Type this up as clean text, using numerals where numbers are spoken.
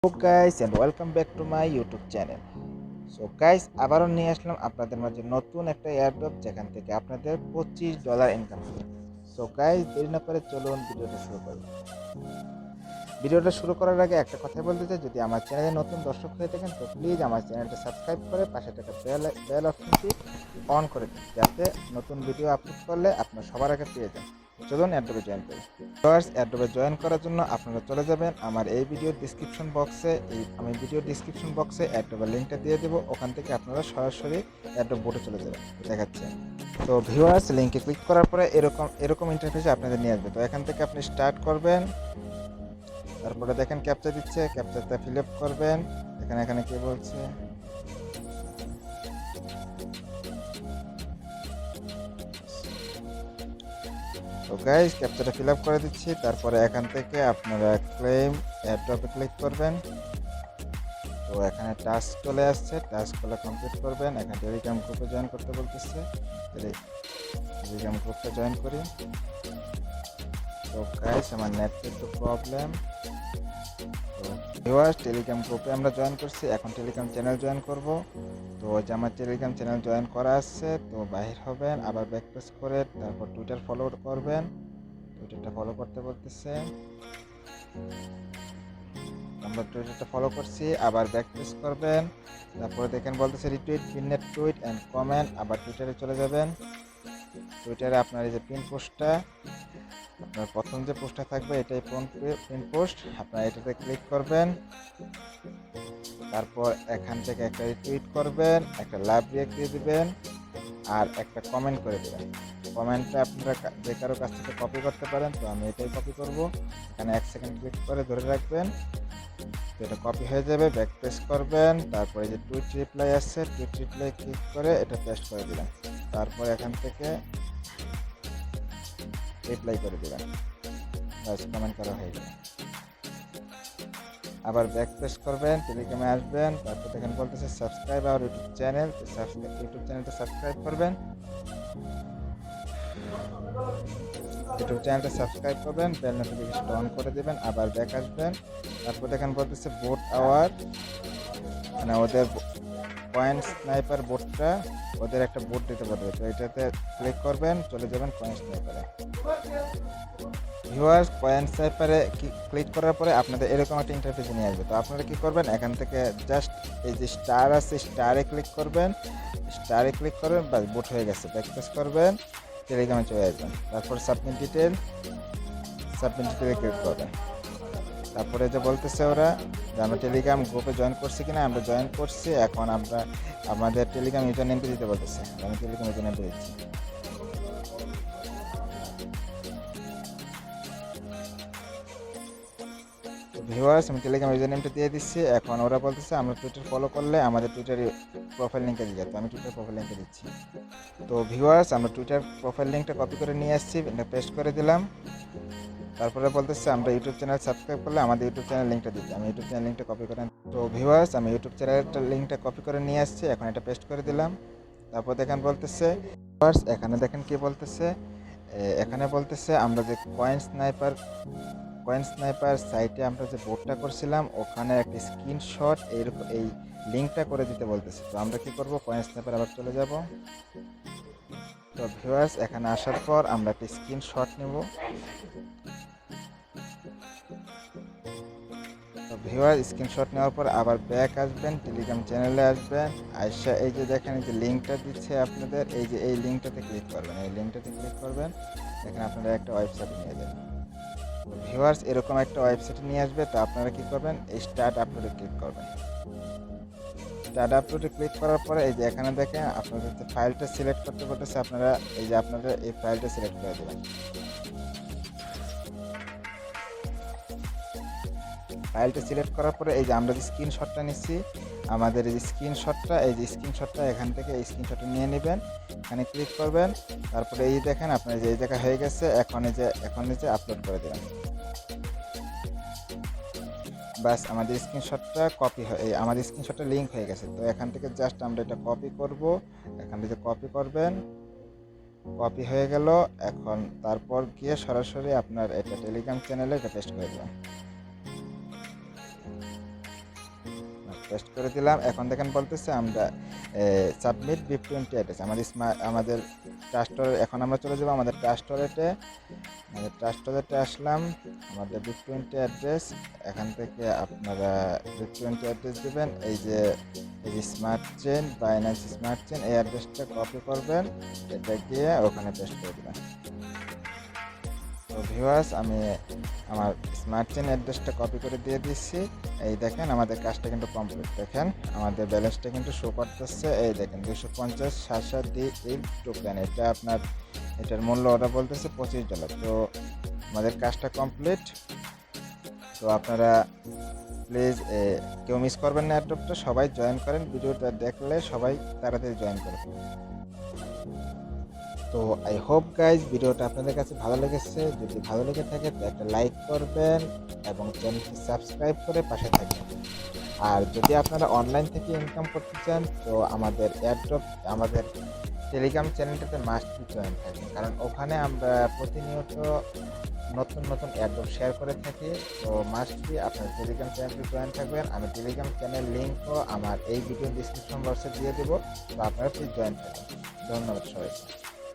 Hello guys and welcome back to my YouTube channel. So guys আবারও নিয়ে আসলাম আপনাদের মাঝে নতুন একটা এয়ারড্রপ যেখান থেকে আপনাদের $25 ইনকাম হবে। সো গাইস দেরি না করে চলুন ভিডিওটা শুরু করি। ভিডিওটা শুরু করার আগে একটা কথা বলতে চাই, যদি আমার চ্যানেলে নতুন দর্শক হয়ে থাকেন তো প্লিজ আমার চ্যানেলটা সাবস্ক্রাইব করে পাশে থাকা বেল অপশনটি অন করে দিন, যাতে নতুন ভিডিও আপলোড করলে আপনারা সবার আগে পেয়ে যান। চলুন এয়ারড্রপে জয়েন করি। ফার্স্ট এয়ারড্রপে জয়েন করার জন্য আপনারা চলে যাবেন আমার এই ভিডিও ডিসক্রিপশন বক্সে। আমি ভিডিও ডিসক্রিপশন বক্সে এয়ারড্রপের লিঙ্কটা দিয়ে দেবো, ওখান থেকে আপনারা সরাসরি এয়ারড্রপ বোটে চলে যাবেন। দেখাচ্ছে। তো ভিউয়ার্স লিঙ্কে ক্লিক করার পরে এরকম ইন্টারফেসে আপনাদের নিয়ে আসবে। তো এখান থেকে আপনি স্টার্ট করবেন, তারপরে দেখেন ক্যাপচা দিচ্ছে, ক্যাপচাটা ফিল আপ করবেন। এখানে কি বলছে, তো গাইস ক্যাপচাটা ফিল আপ করে দিচ্ছি। তারপরে এখান থেকে আপনারা ক্লেম এয়ারড্রপে ক্লিক করবেন। তো এখানে টাস্ক চলে আসছে, টাস্কগুলো কমপ্লিট করবেন। এখানে টেলিগ্রাম গ্রুপে জয়েন করতে বলতেছে, টেলিগ্রাম গ্রুপটা জয়েন করি। তো গাইস আমার নেটের একটু প্রবলেম। তো ভিউয়ার্স টেলিগ্রাম গ্রুপে আমরা জয়েন করছি, এখন টেলিগ্রাম চ্যানেল জয়েন করব। তো যে আমার টেলিগ্রাম চ্যানেল জয়েন করা আছে, তো বাহির হবেন, আবার ব্যাক প্রেস করে তারপর টুইটার ফলো করবেন। টুইটারটা ফলো করতে বলতেছে, আমরা টুইটারটা ফলো করছি, আবার ব্যাক প্রেস করবেন। তারপরে দেখেন বলতেছে রিটুইট, পিননেট টুইট অ্যান্ড কমেন্ট। আবার টুইটারে চলে যাবেন। টুইটারে আপনার এই যে পিন পোস্টটা, আপনার প্রথম যে পোস্টটা থাকবে এটাই পিন পোস্ট, আপনারা এটাতে ক্লিক করবেন। তারপর এখান থেকে একটা রিটুইট করবেন, একটা লাভ রিঅ্যাক্ট দিয়ে দিবেন, আর একটা কমেন্ট করে দেবেন। কমেন্টটা আপনারা যে কারো কাছ থেকে কপি করতে পারেন, তো আমি এটাই কপি করব। এখানে 1 সেকেন্ড ক্লিক করে ধরে রাখবেন, তো এটা কপি হয়ে যাবে। ব্যাক প্রেস করবেন, তারপরে যে টুইট রিপ্লাই আসছে, টুইট রিপ্লাই ক্লিক করে এটা পেস্ট করে দিবেন। তারপর এখান থেকে রিপ্লাই করে দিবেন, বাস কমেন্ট করা হয়ে যাবে। আবার ব্যাক প্রেস করবেন, টেলিগ্রামে আসবেন, তারপর দেখেন বলতেছে subscribe our YouTube channel. YouTube চ্যানেলটা সাবস্ক্রাইব করবেন, বেল নোটিফিকেশনটা অন করে দেবেন। আবার ব্যাক আসবেন, তারপর দেখেন বলতেছে বোট আওয়ার, মানে ওদের পয়েন্ট স্নাইপার বোটটা, ওদের একটা বোট দিতে পারবে। তো এটাতে ক্লিক করবেন, চলে যাবেন পয়েন্ট স্নাইপারে। ভিউয়ার্স পয়েন্ট স্নাইপারে ক্লিক করার পরে আপনাদের এরকম একটা ইন্টারফেসে নিয়ে আসবে। তো আপনারা কি করবেন, এখান থেকে জাস্ট এই যে স্টার আছে, স্টারে ক্লিক করবেন, বাস বোট হয়ে গেছে। ব্যাক প্রেস করবেন, টেলিগ্রামে চলে আসবেন। তারপর সাবমিট ডিটেলে ক্লিক করবেন। তারপরে যে বলতেছে ওরা যে আমরা টেলিগ্রাম গ্রুপে জয়েন করছি কিনা, আমরা জয়েন করছি। এখন আমরা আমাদের টেলিগ্রাম ইউজার নেমটা দিতে বলতেছে, আমি টেলিগ্রাম ইউজার নেমটা দিচ্ছি। ভিউয়ার্স আমি টেলিগ্রাম ইউজার নেমটা দিয়ে দিচ্ছি। এখন ওরা বলতেছে আমরা টুইটার ফলো করলে আমাদের টুইটার প্রোফাইল লিঙ্কে দিয়ে, তো আমি টুইটার প্রোফাইল লিঙ্কে দিচ্ছি। তো ভিউয়ার্স আমরা টুইটার প্রোফাইল লিঙ্কটা কপি করে নিয়ে আসছি, এটা পেস্ট করে দিলাম। তারপরে বলতেছে আমরা ইউটিউব চ্যানেল সাবস্ক্রাইব করলে আমাদের ইউটিউব চ্যানেল লিঙ্কটা দিতে, আমি ইউটিউব চ্যানেল লিঙ্কটা কপি করে। তো ভিউয়ার্স আমি ইউটিউব চ্যানেলটার লিঙ্কটা কপি করে নিয়ে আসছি, এখন এটা পেস্ট করে দিলাম। তারপর দেখেন বলতেছে ভিউয়ার্স, এখানে দেখেন কি বলতেছে, এখানে বলতেছে আমরা যে কয়েন স্নাইপার সাইটে আমরা যে বোটটা করছিলাম ওখানে একটা স্ক্রিনশট এইরকম এই লিঙ্কটা করে দিতে বলতেছে। তো আমরা কি করব, কয়েন স্নাইপার আবার চলে যাব। তো ভিউয়ার্স এখানে আসার পর আমরা একটা স্ক্রিনশট নেব। তো ভিউয়ার স্ক্রিনশট নেওয়ার পর আবার ব্যাক আসবেন, টেলিগ্রাম চ্যানেলে আসবেন। আইসা এই যে দেখেন এই যে লিঙ্কটা দিচ্ছে আপনাদের, এই যে এই লিঙ্কটাতে ক্লিক করবেন, এখানে আপনারা একটা ওয়েবসাইটে নিয়ে যাবেন। ভিউয়ার্স এরকম একটা ওয়েবসাইটে নিয়ে আসবে। তো আপনারা কি করবেন, এই স্টার্ট আপলোডে ক্লিক করবেন। স্টার্ট আপলোডে ক্লিক করার পরে এই যে এখানে দেখেন আপনাদের যে ফাইলটা সিলেক্ট করতে বলতেছে, আপনারা এই যে আপনারা এই ফাইলটা সিলেক্ট করে দেবেন। ফাইলটা সিলেক্ট করার পরে এই যে আমরা যে স্ক্রিনশটটা নিচ্ছি, আমাদের এই যে স্ক্রিনশটটা এখান থেকে এই স্ক্রিনশটটা নিয়ে নেবেন, এখানে ক্লিক করবেন। তারপরে এই দেখেন আপনার যে এই জায়গা হয়ে গেছে, এখন এই যে আপলোড করে দেবেন। বাস আমাদের স্ক্রিনশটটা আমাদের স্ক্রিনশটটা লিঙ্ক হয়ে গেছে। তো এখান থেকে জাস্ট আমরা এটা কপি করব, এখান থেকে কপি করবেন, কপি হয়ে গেল। এখন তারপর গিয়ে সরাসরি আপনার এটা টেলিগ্রাম চ্যানেলে এটা পেস্ট করে দেবেন। পেস্ট করে দিলাম। এখন দেখেন বলতেছে আমরা সাবমিট VIP20 অ্যাড্রেস আমাদের ট্রাস্টর। এখন আমরা চলে যাব আমাদের ট্রাস্টরেটে। আমাদের ট্রাস্টরেটে আসলাম, আমাদের VIP20 অ্যাড্রেস। এখান থেকে আপনারা VIP20 অ্যাড্রেস দেবেন। এই যে smart chain, Binance smart chain, এই অ্যাড্রেসটা কপি করবেন, এটা গিয়ে ওখানে পেস্ট করে দেবেন। তো ভিউয়ার্স, আমি আমার স্মার্ট চেন অ্যাড্রেসটা কপি করে দিয়ে দিচ্ছি। এই দেখেন আমাদের কাজটা কিন্তু কমপ্লিট। দেখেন আমাদের ব্যালেন্সটা কিন্তু শো করতেছে। এই দেখেন 250 টোকেন, এটা আপনার এটার মূল্য ওরা বলতেছে $25। তো আমাদের কাজটা কমপ্লিট। তো আপনারা প্লিজ কেউ মিস করবেন না অ্যাড্রপটা, সবাই জয়েন করেন। ভিডিওটা দেখলে সবাই তাড়াতাড়ি জয়েন করবেন। তো আই হোপ গাইজ ভিডিওটা আপনাদের কাছে ভালো লেগেছে। যদি ভালো লেগে থাকে তো একটা লাইক করবেন এবং চ্যানেলটি সাবস্ক্রাইব করে পাশে থাকবেন। আর যদি আপনারা অনলাইন থেকে ইনকাম করতে চান তো আমাদের এয়ারড্রপ, আমাদের টেলিগ্রাম চ্যানেলটাতে মাস্ট বি জয়েন থাকবেন, কারণ ওখানে আমরা প্রতিনিয়ত নতুন নতুন এয়ারড্রপ শেয়ার করে থাকি। তো মাস্ট বি আপনার টেলিগ্রাম চ্যানেলটি জয়েন থাকবেন। আমি টেলিগ্রাম চ্যানেল লিঙ্কও আমার এই ভিডিও ডিসক্রিপশন বক্সে দিয়ে দেবো। তো আপনারা প্লিজ জয়েন থাকবেন। ধন্যবাদ সবাইকে।